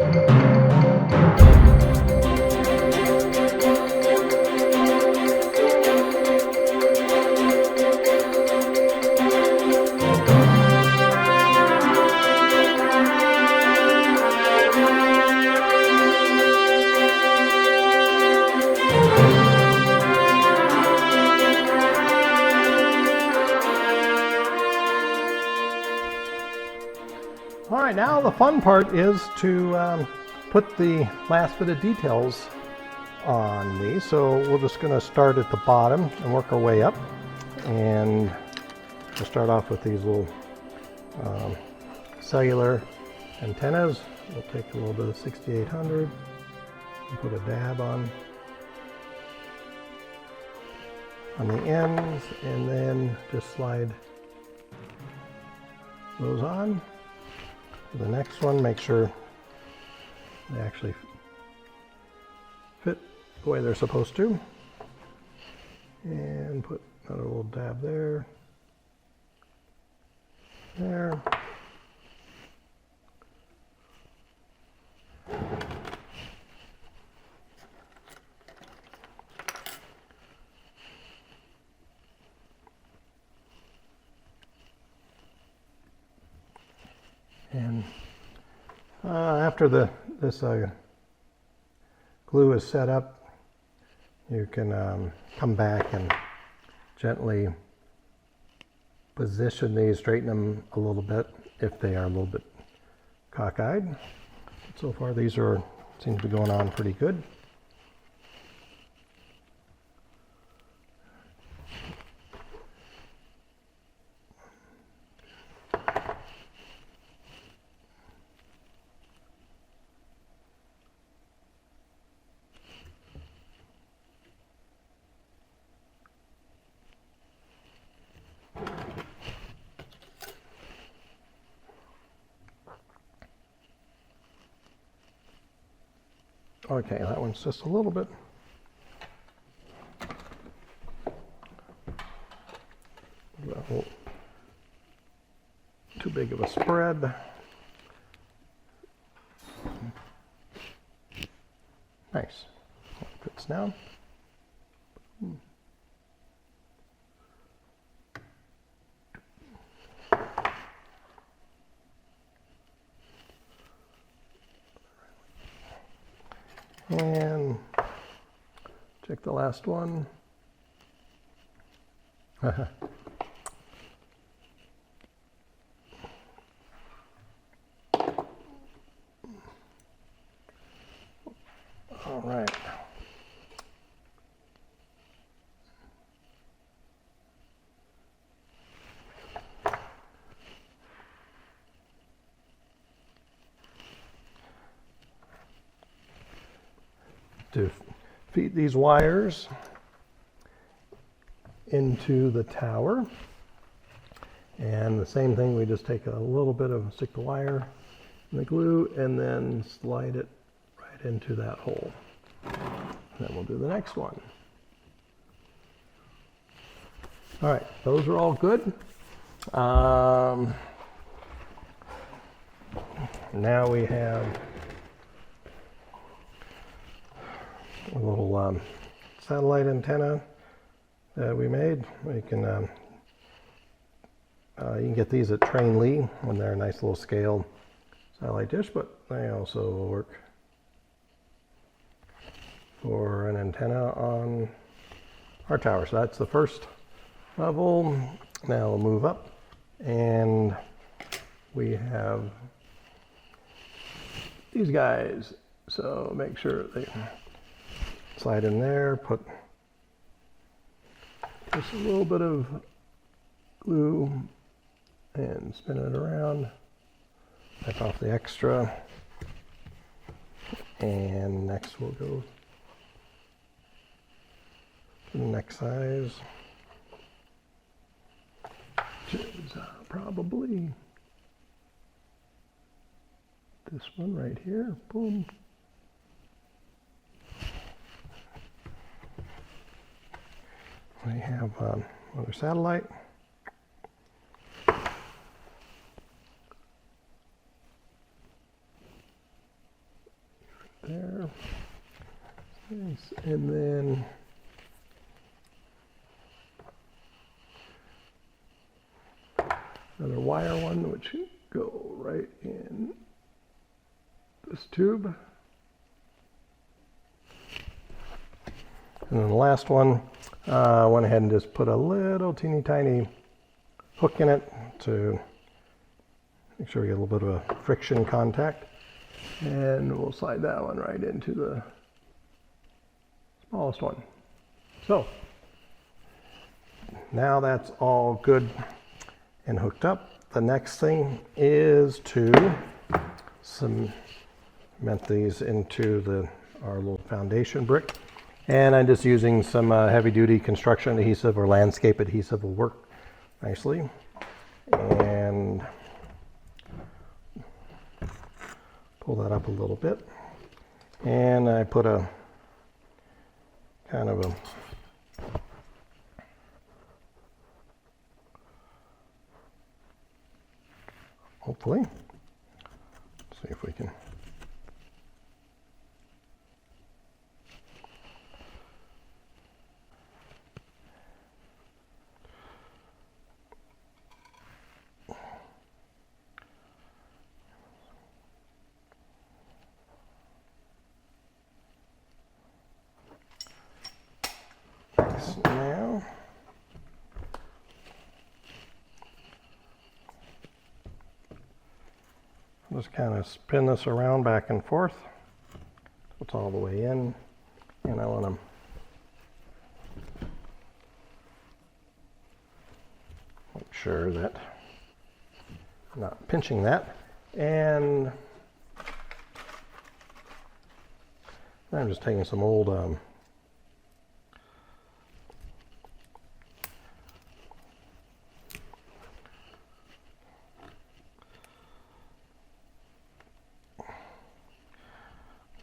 All right, now the fun part is to put the last bit of details on these. So we're just going to start at the bottom and work our way up. And we'll start off with these little cellular antennas. We'll take a little bit of 6800 and put a dab on the ends, and then just slide those on. The next one, make sure they actually fit the way they're supposed to. And put another little dab there. There. And after this glue is set up, you can come back and gently position these, straighten them a little bit if they are a little bit cockeyed. So far these seem to be going on pretty good. Okay, that one's just a little bit too big of a spread. Nice. Fits down. And check the last one. All right. To feed these wires into the tower, and the same thing, we just take a little bit of, stick the wire in the glue and then slide it right into that hole. And then we'll do the next one. All right, those are all good. Now we have a little satellite antenna that we made. You can get these at Trainli when they're a nice little scale satellite dish, but they also work for an antenna on our tower. So that's the first level. Now we'll move up, and we have these guys. So make sure they slide in there, put just a little bit of glue and spin it around, wipe off the extra, and next we'll go to the next size, which is probably this one right here. Boom. We have another satellite. there. Nice. And then another wire one, which should go right in this tube. And then the last one, I went ahead and just put a little teeny tiny hook in it to make sure we get a little bit of a friction contact. And we'll slide that one right into the smallest one. So now that's all good and hooked up. The next thing is to cement these into our little foundation brick. And I'm just using some heavy-duty construction adhesive or landscape adhesive will work nicely. And pull that up a little bit. And I put a kind of a hopefully, see if we can. Now, just kind of spin this around back and forth. It's all the way in, and I want to make sure that I'm not pinching that. And I'm just taking some old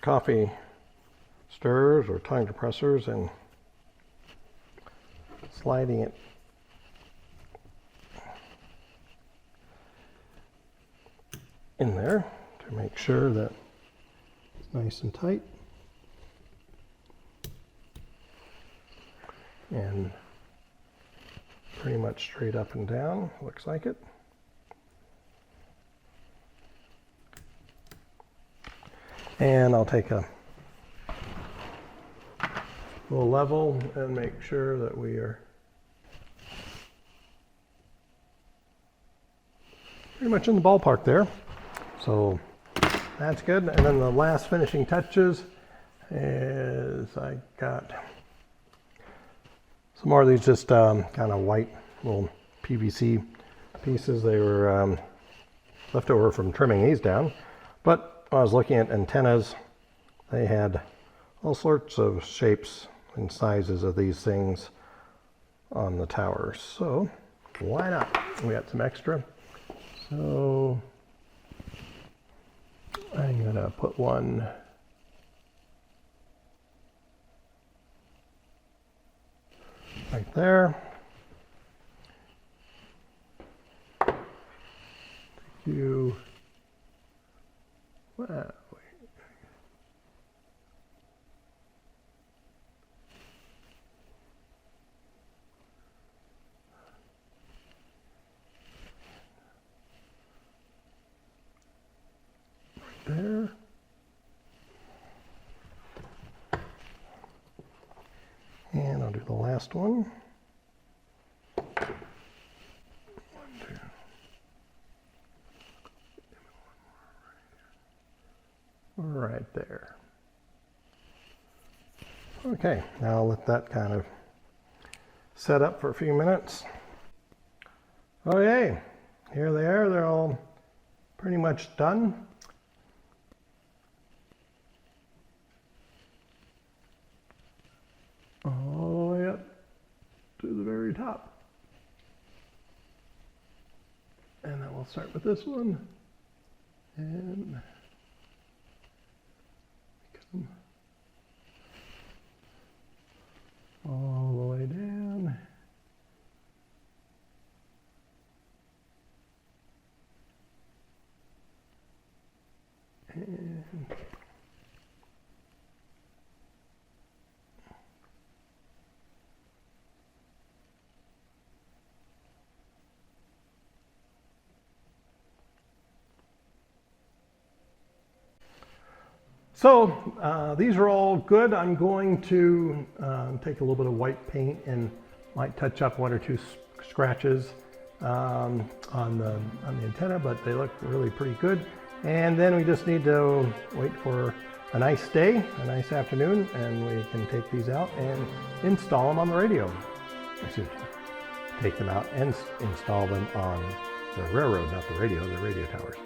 coffee stirrers or tongue depressors and sliding it in there to make sure that it's nice and tight and pretty much straight up and down, looks like it. And I'll take a little level and make sure that we are pretty much in the ballpark there. So that's good. And then the last finishing touches is I got some more of these just kind of white little PVC pieces. They were left over from trimming these down. But I was looking at antennas. They had all sorts of shapes and sizes of these things on the tower. So why not? We got some extra. So I'm gonna put one right there. Thank you. Wow. Right there. And I'll do the last one. Right there. Okay, now I'll let that kind of set up for a few minutes. Okay, here they are. They're all pretty much done. All the way up to the very top. And then we'll start with this one. And come all the way down. And So these are all good. I'm going to take a little bit of white paint and might touch up one or two scratches on the antenna, but they look really pretty good. And then we just need to wait for a nice day, a nice afternoon, and we can take these out and install them on the radio. Excuse me. Take them out and install them on the railroad, not the radio towers.